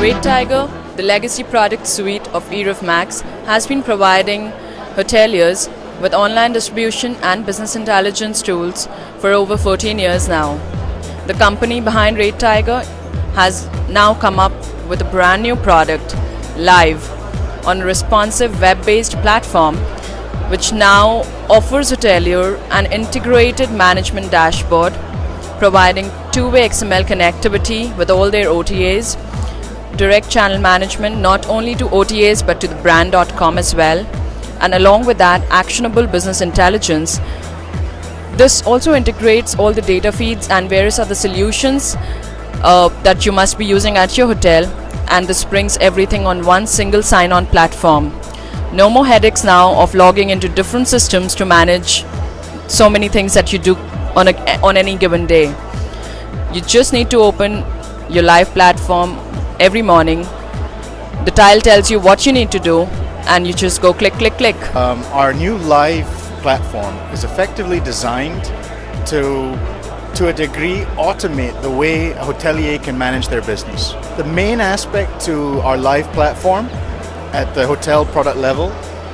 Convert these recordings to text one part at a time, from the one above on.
Red Tiger, the legacy product suite of eRevMax, has been providing hoteliers with online distribution and business intelligence tools for over 14 years now. The company behind Red Tiger has now come up with a brand new product, Live, on a responsive web-based platform which now offers hotelier an integrated management dashboard, providing two-way XML connectivity with all their OTAs, direct channel management not only to OTAs but to the brand.com as well, and along with that, actionable business intelligence. This also integrates all the data feeds and various other solutions that you must be using at your hotel, and this brings everything on one single sign-on platform. No more headaches now of logging into different systems to manage so many things that you do on any given day. You just need to open your Live platform every morning. The tile tells you what you need to do, and you just go click, click, click. Our new Live platform is effectively designed to a degree automate the way a hotelier can manage their business. The main aspect to our Live platform at the hotel product level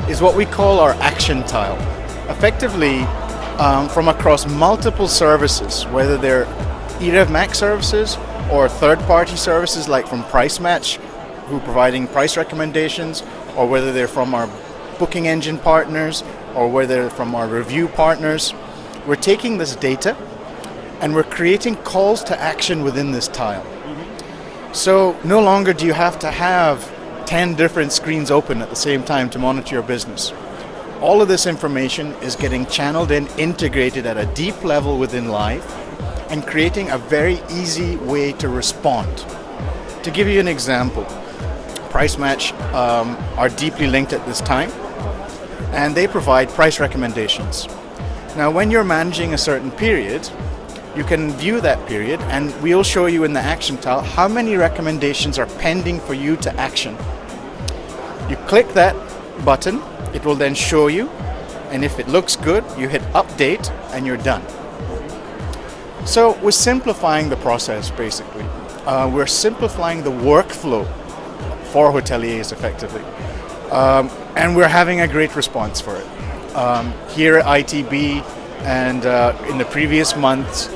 is what we call our action tile. Effectively, from across multiple services, whether they're eRevMax services or third-party services like from Price Match, who are providing price recommendations, or whether they're from our booking engine partners, or whether they're from our review partners, we're taking this data and we're creating calls to action within this tile. So no longer do you have to have 10 different screens open at the same time to monitor your business. All of this information is getting channeled in, integrated at a deep level within Live, and creating a very easy way to respond. To give you an example, Price Match are deeply linked at this time, and they provide price recommendations. Now, when you're managing a certain period, you can view that period, and we'll show you in the action tile how many recommendations are pending for you to action. You click that button, it will then show you, and if it looks good, you hit update and you're done. So we're simplifying the process basically. We're simplifying the workflow for hoteliers effectively. And we're having a great response for it. Here at ITB and in the previous months,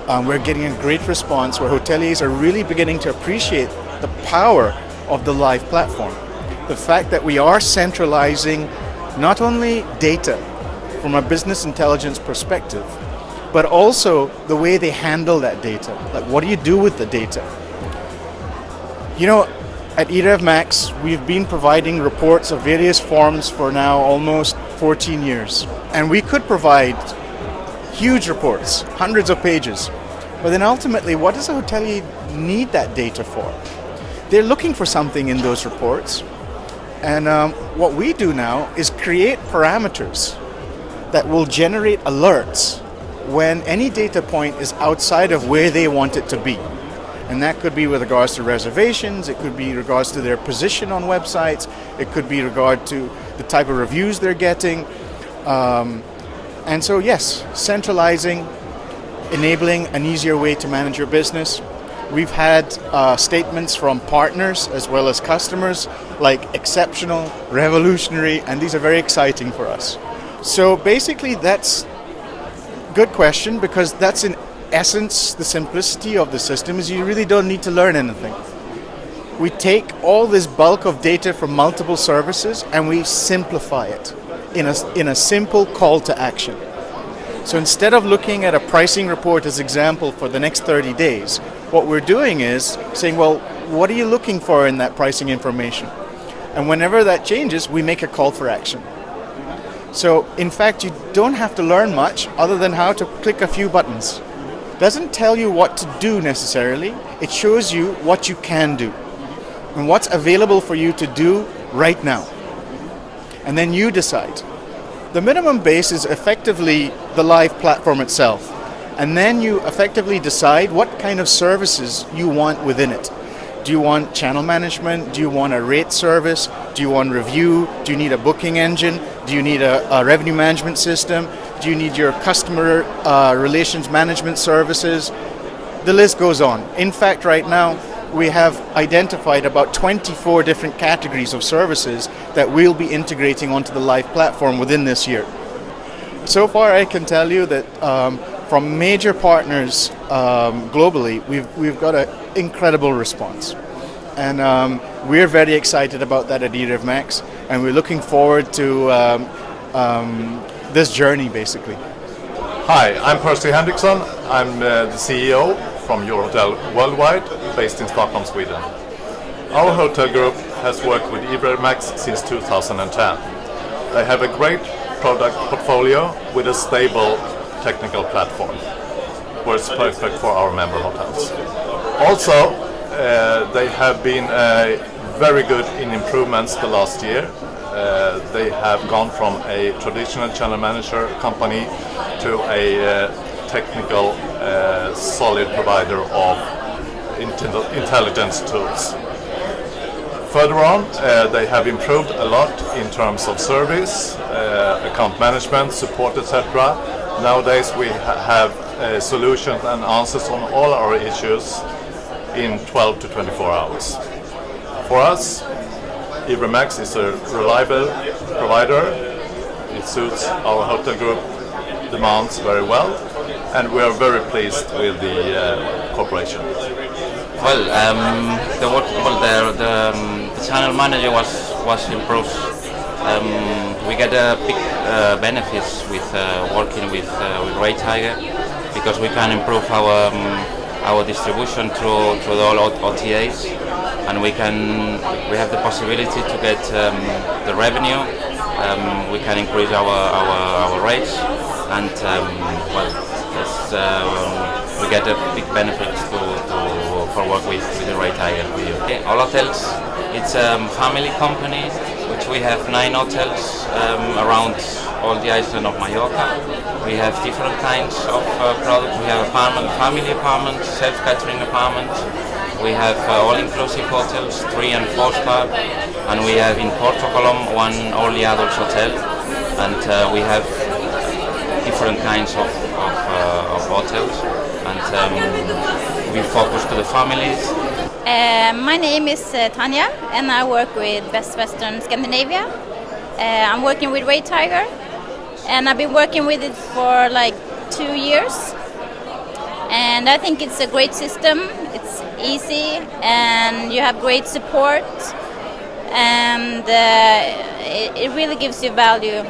we're getting a great response where hoteliers are really beginning to appreciate the power of the Live platform. The fact that we are centralizing not only data from a business intelligence perspective, but also the way they handle that data. Like, what do you do with the data? You know, at eRevMax, we've been providing reports of various forms for now almost 14 years. And we could provide huge reports, hundreds of pages. But then ultimately, what does a hotelier need that data for? They're looking for something in those reports. And what we do now is create parameters that will generate alerts when any data point is outside of where they want it to be. And that could be with regards to reservations, it could be regards to their position on websites, it could be regard to the type of reviews they're getting. And so yes, centralizing, enabling an easier way to manage your business. We've had statements from partners as well as customers like exceptional, revolutionary, and these are very exciting for us. So basically that's a good question, because that's in essence the simplicity of the system is you really don't need to learn anything. We take all this bulk of data from multiple services and we simplify it in a simple call to action. So instead of looking at a pricing report as example for the next 30 days, what we're doing is saying, well, what are you looking for in that pricing information? And whenever that changes, we make a call for action. So in fact, you don't have to learn much other than how to click a few buttons. It doesn't tell you what to do necessarily, it shows you what you can do and what's available for you to do right now. And then you decide. The minimum base is effectively the Live platform itself. And then you effectively decide what kind of services you want within it. Do you want channel management? Do you want a rate service? Do you want review? Do you need a booking engine? Do you need a revenue management system? Do you need your customer relations management services? The list goes on. In fact, right now, we have identified about 24 different categories of services that we'll be integrating onto the live platform within this year. So far, I can tell you that from major partners globally, we've got an incredible response. And we're very excited about that at eRevMax, and we're looking forward to this journey, basically. Hi, I'm Percy Henriksson. I'm the CEO from Eurohotel Worldwide, based in Stockholm, Sweden. Our hotel group has worked with eRevMax since 2010. They have a great product portfolio with a stable technical platform, where it's perfect for our member hotels. Also, they have been very good in improvements the last year. They have gone from a traditional channel manager company to a technical, solid provider of intelligence tools. Further on, they have improved a lot in terms of service, account management, support, etc. Nowadays we have solutions and answers on all our issues in 12 to 24 hours. For us, eRevMax is a reliable provider. It suits our hotel group demands very well, and we are very pleased with the cooperation. Well, the channel manager was improved. We get a big benefits with working with Ray Tiger, because we can improve our distribution through all OTAs, and we have the possibility to get the revenue. We can increase our rates, and we get a big benefit for work with the Ray Tiger. All hotels, it's a family company, which we have 9 hotels around all the island of Mallorca. We have different kinds of products. We have family apartments, self-catering apartments. We have all-inclusive hotels, 3 and 4 star, and we have in Portugal one only adults hotel, and we have different kinds of hotels, and we focus to the families. My name is Tanya, and I work with Best Western Scandinavia. I'm working with Ray Tiger, and I've been working with it for like 2 years. And I think it's a great system. It's easy, and you have great support, and it really gives you value.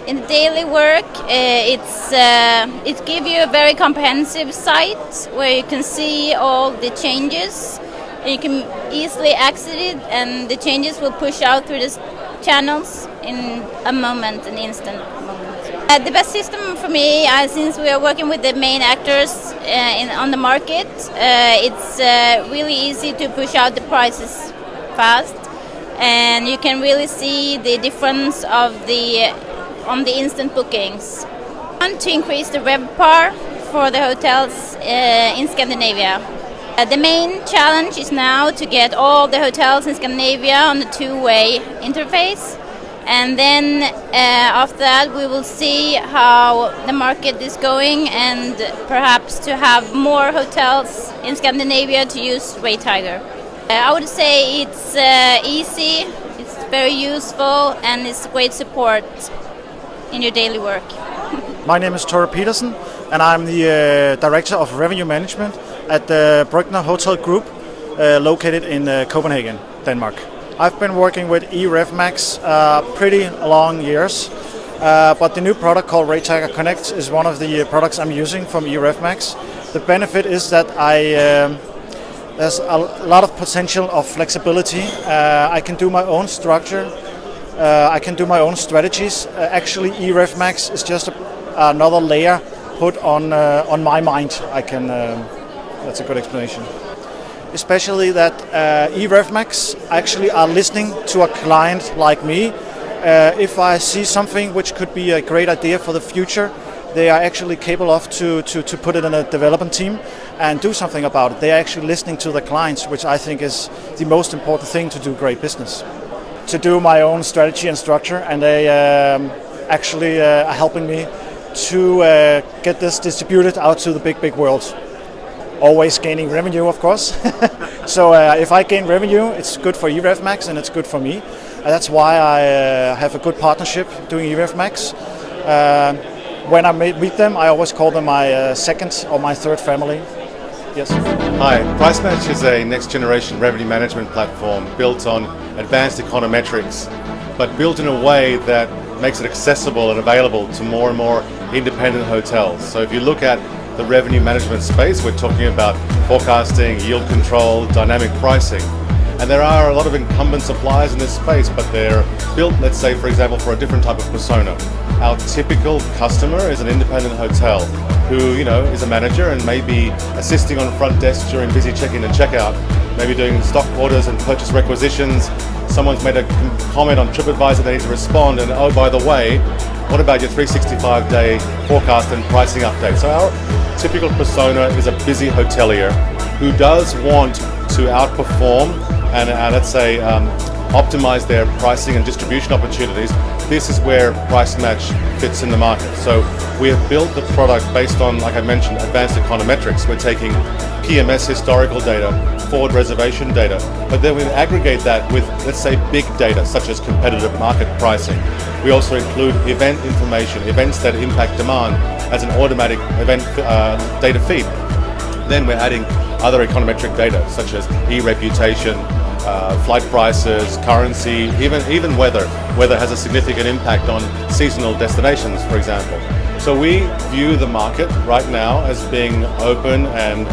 In the daily work, it gives you a very comprehensive site where you can see all the changes. You can easily access it, and the changes will push out through the channels in a moment, an instant moment. The best system for me, since we are working with the main actors on the market, it's really easy to push out the prices fast, and you can really see the difference of on the instant bookings. I want to increase the RevPAR for the hotels in Scandinavia. The main challenge is now to get all the hotels in Scandinavia on the 2-way interface, and then after that we will see how the market is going, and perhaps to have more hotels in Scandinavia to use Ray Tiger. I would say it's easy, it's very useful, and it's great support in your daily work. My name is Tore Petersen, and I'm the Director of Revenue Management at the Brygner Hotel Group, located in Copenhagen, Denmark. I've been working with eRevMax pretty long years, but the new product called Ray Tiger Connect is one of the products I'm using from eRevMax. The benefit is that there's a lot of potential of flexibility. I can do my own structure. I can do my own strategies. Actually, eRevMax is just another layer put on my mind. That's a good explanation. Especially that eRevMax actually are listening to a client like me. If I see something which could be a great idea for the future, they are actually capable of to put it in a development team and do something about it. They are actually listening to the clients, which I think is the most important thing to do great business. To do my own strategy and structure, and they actually are helping me to get this distributed out to the big world. Always gaining revenue, of course. So if I gain revenue, it's good for eRevMax and it's good for me. That's why I have a good partnership doing eRevMax. When I meet them, I always call them my second or my third family. Yes. Hi, PriceMatch is a next generation revenue management platform built on advanced econometrics, but built in a way that makes it accessible and available to more and more independent hotels. So if you look at the revenue management space, we're talking about forecasting, yield control, dynamic pricing. And there are a lot of incumbent suppliers in this space, but they're built, let's say, for example, for a different type of persona. Our typical customer is an independent hotel who, is a manager and may be assisting on the front desk during busy check-in and check-out, maybe doing stock orders and purchase requisitions. Someone's made a comment on TripAdvisor, they need to respond, and oh, by the way, what about your 365-day forecast and pricing update? So our typical persona is a busy hotelier who does want to outperform and let's say optimize their pricing and distribution opportunities. This is where PriceMatch fits in the market. So we have built the product based on, like I mentioned, advanced econometrics. We're taking PMS historical data, forward reservation data, but then we aggregate that with, let's say, big data such as competitive market pricing. We also include event information, events that impact demand as an automatic event data feed. Then we're adding other econometric data such as e-reputation, flight prices, currency, even weather. Weather has a significant impact on seasonal destinations, for example. So we view the market right now as being open, and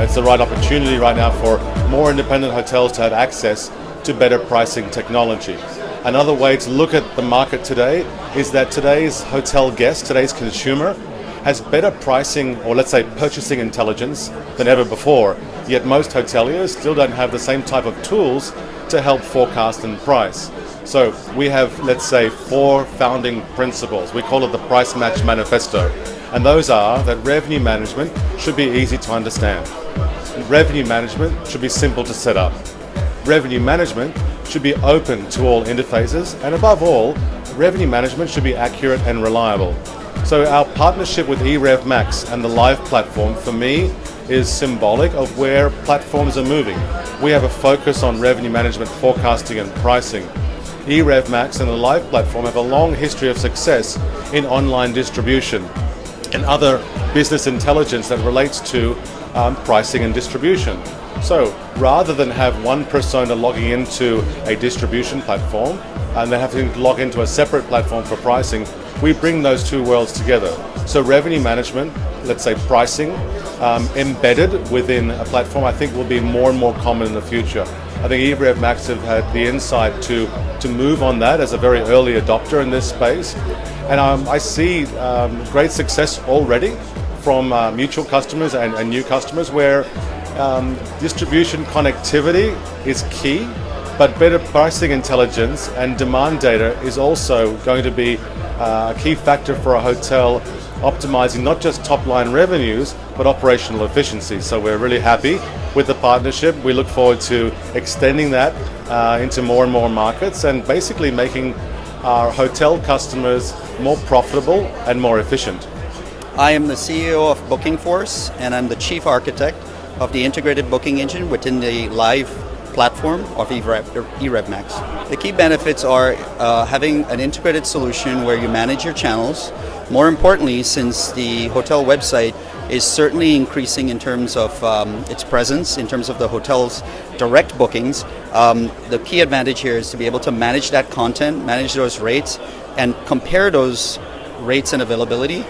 it's the right opportunity right now for more independent hotels to have access to better pricing technology. Another way to look at the market today is that today's hotel guest, today's consumer, has better pricing, or let's say purchasing intelligence than ever before, yet most hoteliers still don't have the same type of tools to help forecast and price. So we have, let's say, 4 founding principles. We call it the PriceMatch Manifesto, and those are that revenue management should be easy to understand. Revenue management should be simple to set up. Revenue management should be open to all interfaces, and above all, revenue management should be accurate and reliable. So our partnership with eRevMax and the Live platform, for me, is symbolic of where platforms are moving. We have a focus on revenue management, forecasting and pricing. eRevMax and the Live platform have a long history of success in online distribution and other business intelligence that relates to pricing and distribution. So rather than have one persona logging into a distribution platform and then having to log into a separate platform for pricing, we bring those two worlds together. So revenue management, let's say pricing, embedded within a platform, I think will be more and more common in the future. I think eRevMax have had the insight to move on that as a very early adopter in this space. And I see great success already from mutual customers and new customers where distribution connectivity is key, but better pricing intelligence and demand data is also going to be a key factor for a hotel optimizing not just top-line revenues, but operational efficiency. So we're really happy with the partnership. We look forward to extending that into more and more markets and basically making our hotel customers more profitable and more efficient. I am the CEO of Bookingforce, and I'm the chief architect of the integrated booking engine within the Live platform of eRevMax. The key benefits are having an integrated solution where you manage your channels. More importantly, since the hotel website is certainly increasing in terms of its presence, in terms of the hotel's direct bookings, the key advantage here is to be able to manage that content, manage those rates, and compare those rates and availability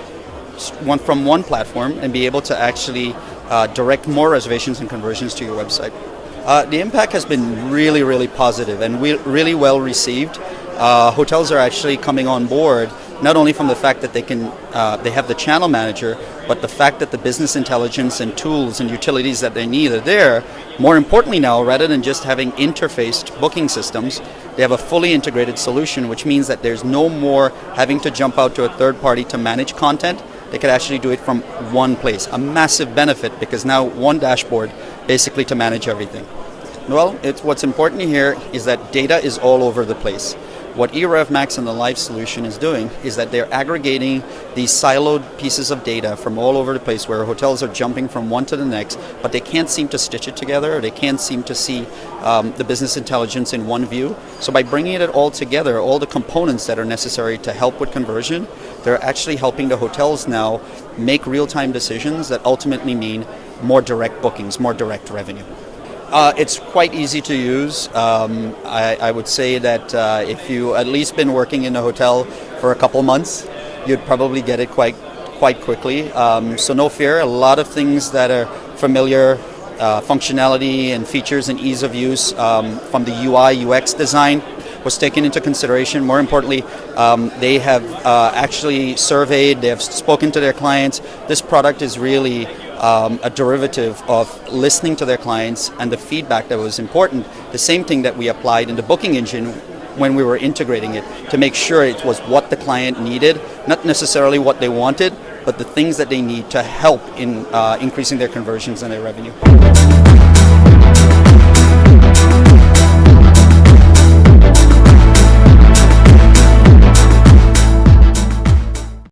from one platform and be able to actually direct more reservations and conversions to your website. The impact has been really, really positive and really well received. Hotels are actually coming on board, not only from the fact that they have the channel manager, but the fact that the business intelligence and tools and utilities that they need are there. More importantly now, rather than just having interfaced booking systems, they have a fully integrated solution, which means that there's no more having to jump out to a third party to manage content. They could actually do it from one place. A massive benefit, because now one dashboard basically to manage everything. Well, what's important here is that data is all over the place. What eRevMax and the Live solution is doing is that they're aggregating these siloed pieces of data from all over the place where hotels are jumping from one to the next, but they can't seem to stitch it together, or they can't seem to see the business intelligence in one view. So by bringing it all together, all the components that are necessary to help with conversion, they're actually helping the hotels now make real-time decisions that ultimately mean more direct bookings, more direct revenue. It's quite easy to use. I would say that if you at least been working in a hotel for a couple months, you'd probably get it quite quickly. So no fear. A lot of things that are familiar, functionality and features and ease of use from the UI UX design was taken into consideration. More importantly, they have actually surveyed, they have spoken to their clients. This product is really a derivative of listening to their clients and the feedback that was important. The same thing that we applied in the booking engine when we were integrating it to make sure it was what the client needed, not necessarily what they wanted, but the things that they need to help in increasing their conversions and their revenue.